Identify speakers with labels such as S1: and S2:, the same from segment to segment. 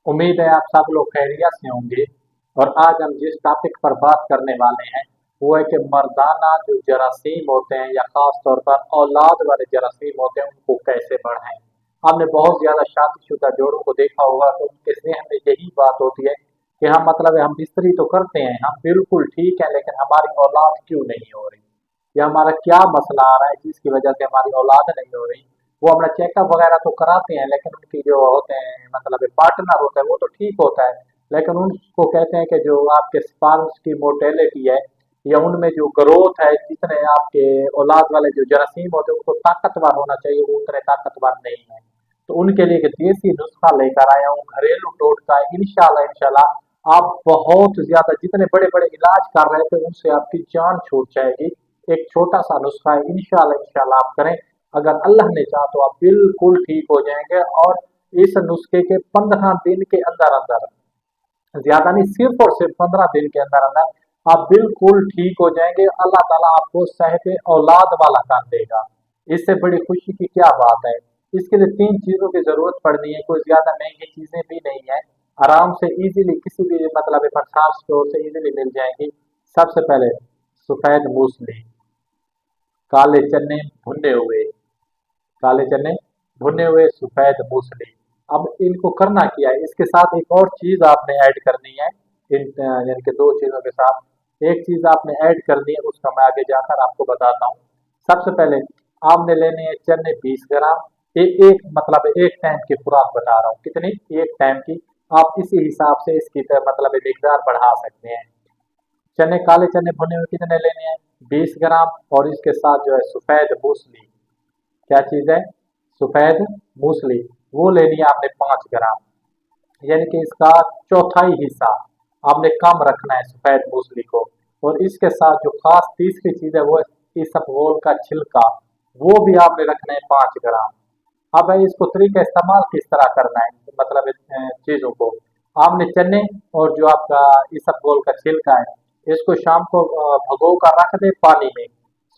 S1: उम्मीद है आप सब लोग खैरियत से होंगे। और आज हम जिस टॉपिक पर बात करने वाले हैं वो है कि मर्दाना जो जरासीम होते हैं या खास तौर पर औलाद वाले जरासीम होते हैं उनको कैसे बढ़ाएं। हमने बहुत ज्यादा शादीशुदा जोड़ों को देखा होगा तो उनके जहन में यही बात होती है कि हम मतलब हम बिस्तरी तो करते हैं, हम बिल्कुल ठीक है, लेकिन हमारी औलाद क्यों नहीं हो रही या हमारा क्या मसला आ रहा है जिसकी वजह से हमारी औलाद नहीं हो रही। वो अपना चेकअप वगैरह तो कराते हैं, लेकिन उनकी जो होते हैं मतलब पार्टनर होता है वो तो ठीक होता है, लेकिन उनको कहते हैं कि जो आपके स्पर्म्स की मोटेलिटी है या उनमें जो ग्रोथ है, जितने आपके औलाद वाले जो जरासीम होते हैं उनको ताकतवर होना चाहिए, वो उतने ताकतवर नहीं है। तो उनके लिए एक देसी नुस्खा लेकर आया हूँ, घरेलू टोटका है। इंशाल्लाह इंशाल्लाह आप बहुत ज्यादा जितने बड़े बड़े इलाज कर रहे थे उनसे आपकी जान छूट जाएगी। एक छोटा सा नुस्खा है, इंशाल्लाह इंशाल्लाह आप करें, अगर अल्लाह ने चाहा तो आप बिल्कुल ठीक हो जाएंगे। और इस नुस्खे के 15 दिन के अंदर अंदर, ज्यादा नहीं, सिर्फ और सिर्फ 15 दिन के अंदर अंदर आप बिल्कुल ठीक हो जाएंगे। अल्लाह ताला आपको साहिब औलाद वाला कर देगा। इससे बड़ी खुशी की क्या बात है। इसके लिए 3 चीजों की जरूरत पड़नी है, कोई ज्यादा महंगी चीजें भी नहीं है, आराम से इजीली किसी भी मतलब प्रसाद स्टोर से इजीली मिल जाएंगी। सबसे पहले सफेद मूसली, काले चने भुने हुए, काले चने भुने हुए, सफेद मूसली। अब इनको करना क्या है, इसके साथ एक और चीज आपने ऐड करनी है। यानी कि 2 चीजों के साथ एक चीज आपने ऐड करनी है, उसका मैं आगे जाकर आपको बताता हूँ। सबसे पहले आपने लेने हैं चने 20 ग्राम। एक मतलब एक टाइम की खुराक बता रहा हूँ, कितनी, एक टाइम की। आप इसी हिसाब से इसकी मतलब मिकदार बढ़ा सकते हैं। चने, काले चने भुने हुए कितने लेने हैं, 20 ग्राम। और इसके साथ जो है सफेद मूसली, क्या चीज है, सफेद मूसली, वो लेनी है आपने 5 ग्राम। यानी कि इसका चौथाई हिस्सा आपने कम रखना है सफेद मूसली को। और इसके साथ जो खास तीसरी चीज है वो है इसबगोल का छिलका, वो भी आपने रखना है 5 ग्राम। अब है इसको तरीका इस्तेमाल किस तरह करना है, मतलब चीजों को आपने चने और जो आपका इसबगोल का छिलका है इसको शाम को भगो कर रख दे पानी में।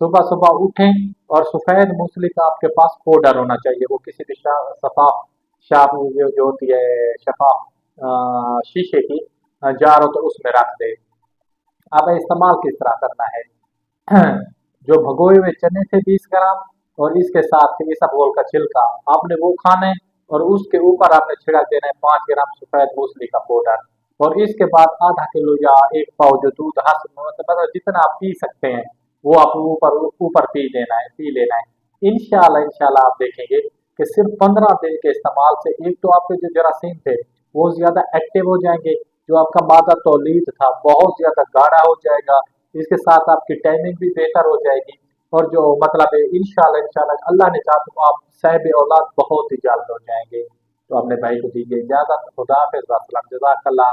S1: सुबह सुबह उठें और सफेद मूसली का आपके पास पाउडर होना चाहिए, वो किसी भी शफाफ शाप जो होती है शफाफ शीशे की जार हो तो उसमें रख दे। अब इस्तेमाल किस तरह करना है। जो भगोए हुए चने थे 20 ग्राम और इसके साथ थे इसबगोल का छिलका, आपने वो खाना है। और उसके ऊपर आपने छिड़क देना है 5 ग्राम सफेद मूसली का पाउडर। और इसके बाद आधा किलो या 1 पाव जो दूध हस मतलब जितना आप पी सकते हैं वो आप ऊपर ऊपर पी देना है, पी लेना है। इंशाल्लाह इंशाल्लाह आप देखेंगे कि सिर्फ 15 दिन के इस्तेमाल से एक तो आपके जो जरासीम थे वो ज्यादा एक्टिव हो जाएंगे, जो आपका मादा तौलीद था बहुत ज्यादा गाढ़ा हो जाएगा। इसके साथ आपकी टाइमिंग भी बेहतर हो जाएगी। और जो मतलब है इंशाल्लाह इंशाल्लाह अल्लाह ने चाहा तो आप साहिब औलाद बहुत ही जल्द हो जाएंगे। तो अपने भाई को दीजिए इजाजत, खुदा हाफिज, वस्सलाम, जज़ाकल्लाह।